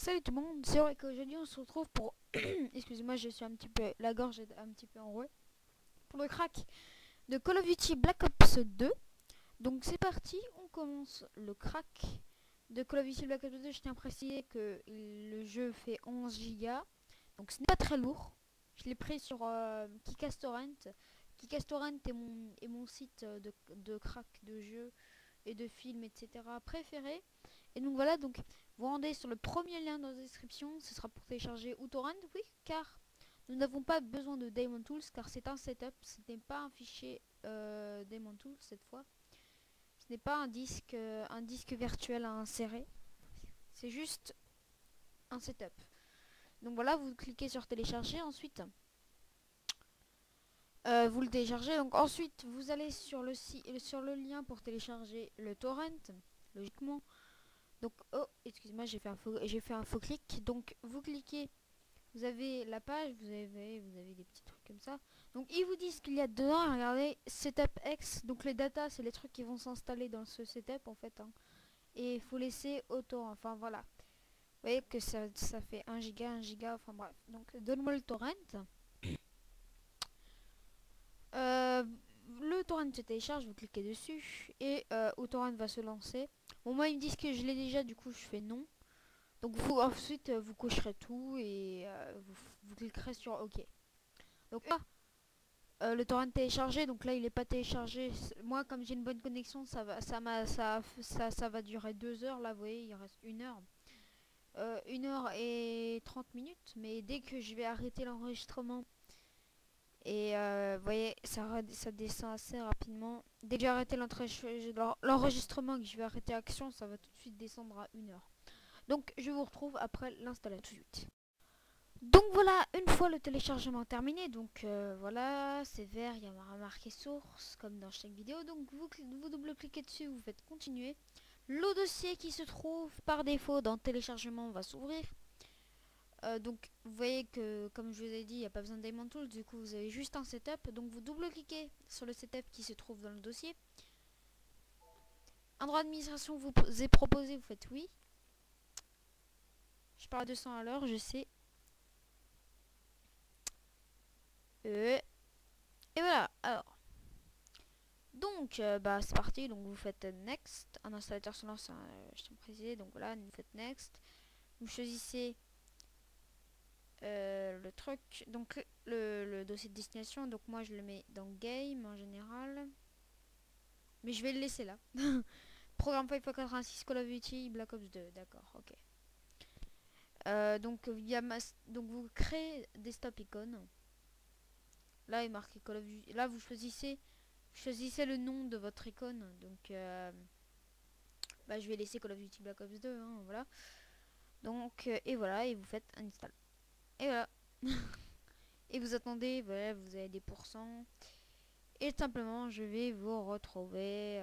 Salut tout le monde, c'est vrai qu'aujourd'hui on se retrouve pour... Excusez-moi, je suis un petit peu... La gorge est un petit peu enrouée. Pour le crack de Call of Duty Black Ops 2. Donc c'est parti, on commence le crack de Call of Duty Black Ops 2. Je tiens à préciser que le jeu fait 11 Go. Donc ce n'est pas très lourd. Je l'ai pris sur Kickatorrent. Kickatorrent est mon site de crack de jeux et de films, etc. préféré. Et donc voilà, donc vous rendez sur le premier lien dans la description, ce sera pour télécharger uTorrent, oui, car nous n'avons pas besoin de Daemon Tools, car c'est un setup, ce n'est pas un fichier Daemon Tools cette fois. Ce n'est pas un disque virtuel à insérer, c'est juste un setup. Donc voilà, vous cliquez sur télécharger, ensuite vous le téléchargez. Donc ensuite vous allez sur le lien pour télécharger le torrent, logiquement. Donc, oh, excusez-moi, j'ai fait un faux clic. Donc, vous cliquez, vous avez la page, vous avez des petits trucs comme ça. Donc, ils vous disent qu'il y a dedans, regardez, Setup X. Donc, les datas, c'est les trucs qui vont s'installer dans ce setup, en fait. Hein. Et il faut laisser autant, enfin, voilà. Vous voyez que ça fait 1 giga, enfin, bref. Donc, donne-moi le torrent. Le torrent se télécharge, vous cliquez dessus et uTorrent va se lancer. Bon, moi ils me disent que je l'ai déjà, du coup je fais non. Donc vous ensuite vous cocherez tout et vous cliquerez sur OK. Donc là le torrent téléchargé, donc là il est pas téléchargé. Moi comme j'ai une bonne connexion, ça va durer 2 heures. Là vous voyez il reste 1 heure. 1 heure et 30 minutes, mais dès que je vais arrêter l'enregistrement et vous voyez ça descend assez rapidement. Dès que j'ai arrêté l'enregistrement et que je vais arrêter action, ça va tout de suite descendre à 1 heure. Donc je vous retrouve après l'installation tout de suite. Donc voilà, une fois le téléchargement terminé, donc voilà, c'est vert, il y a marqué source comme dans chaque vidéo. Donc vous double-cliquez dessus, vous faites continuer. Le dossier qui se trouve par défaut dans téléchargement va s'ouvrir. Donc vous voyez que comme je vous ai dit, il n'y a pas besoin de Daemon Tools, du coup vous avez juste un setup. Donc vous double-cliquez sur le setup qui se trouve dans le dossier. Un droit d'administration vous est proposé, vous faites oui. Je parle à 200 à l'heure, je sais. Et voilà, alors. Donc, bah c'est parti, donc vous faites next. Un installateur se lance, je tiens à préciser, donc voilà, vous faites next. Vous choisissez le truc, donc le dossier de destination, donc moi je le mets dans game en général. Mais je vais le laisser là. Programme 5x86 Call of Duty Black Ops 2, d'accord, ok. Donc vous créez des stop icônes. Là il est marqué Call of Duty. Là vous choisissez le nom de votre icône. Donc bah, je vais laisser Call of Duty Black Ops 2, hein, voilà. Donc et voilà, et vous faites un install. Et voilà. Et vous attendez, voilà, vous avez des pourcents. Et simplement je vais vous retrouver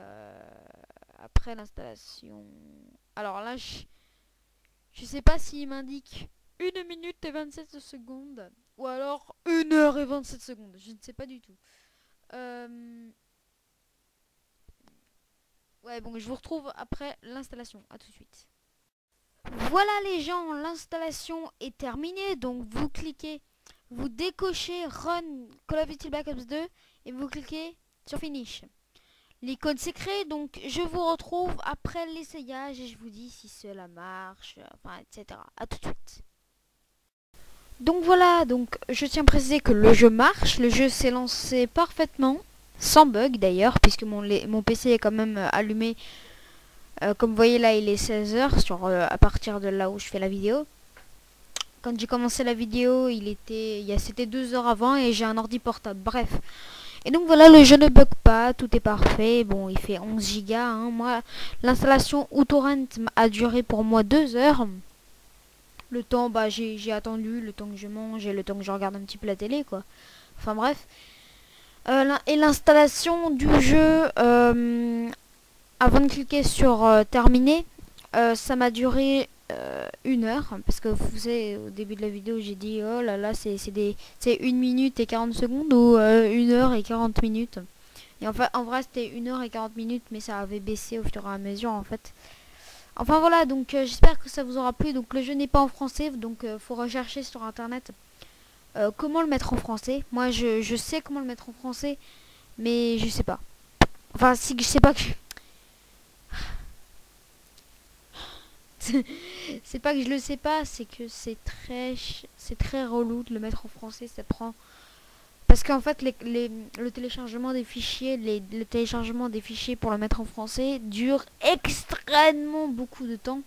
après l'installation. Alors là je sais pas s'il m'indique 1 minute et 27 secondes ou alors 1 heure et 27 secondes. Je ne sais pas du tout. Ouais, bon, je vous retrouve après l'installation. À tout de suite. Voilà les gens, l'installation est terminée. Donc vous cliquez, vous décochez Run Call of Duty Black Ops 2 et vous cliquez sur Finish. L'icône s'est créée, donc je vous retrouve après l'essayage et je vous dis si cela marche, enfin, etc. A tout de suite. Donc voilà, donc je tiens à préciser que le jeu marche, le jeu s'est lancé parfaitement, sans bug d'ailleurs, puisque mon PC est quand même allumé. Comme vous voyez là, il est 16 h à partir de là où je fais la vidéo. Quand j'ai commencé la vidéo, c'était 2 heures avant et j'ai un ordi portable, bref. Et donc voilà, le jeu ne bug pas, tout est parfait. Bon, il fait 11 Go. Hein. Moi, l'installation uTorrent a duré pour moi 2 heures. Le temps, bah j'ai attendu, le temps que je mange et le temps que je regarde un petit peu la télé, quoi. Enfin bref. Et l'installation du jeu, avant de cliquer sur terminer, ça m'a duré 1 heure. Parce que vous savez, au début de la vidéo, j'ai dit, oh là là, c'est 1 minute et 40 secondes ou 1 heure et 40 minutes. Et enfin, en vrai, c'était 1 heure et 40 minutes, mais ça avait baissé au fur et à mesure, en fait. Enfin voilà, donc j'espère que ça vous aura plu. Donc le jeu n'est pas en français, donc faut rechercher sur internet comment le mettre en français. Moi je sais comment le mettre en français, mais je sais pas. Enfin si je sais pas que c'est pas que je le sais pas, c'est que c'est très relou de le mettre en français. Ça prend parce qu'en fait le téléchargement des fichiers, le téléchargement des fichiers pour le mettre en français dure extrêmement beaucoup de temps.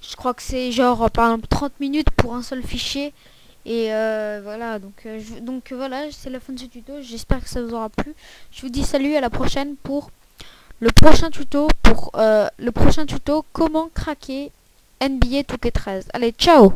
Je crois que c'est genre par exemple 30 minutes pour un seul fichier. Et voilà, donc voilà, c'est la fin de ce tuto. J'espère que ça vous aura plu. Je vous dis salut, à la prochaine pour le prochain tuto comment craquer NBA 2K13. Allez, ciao!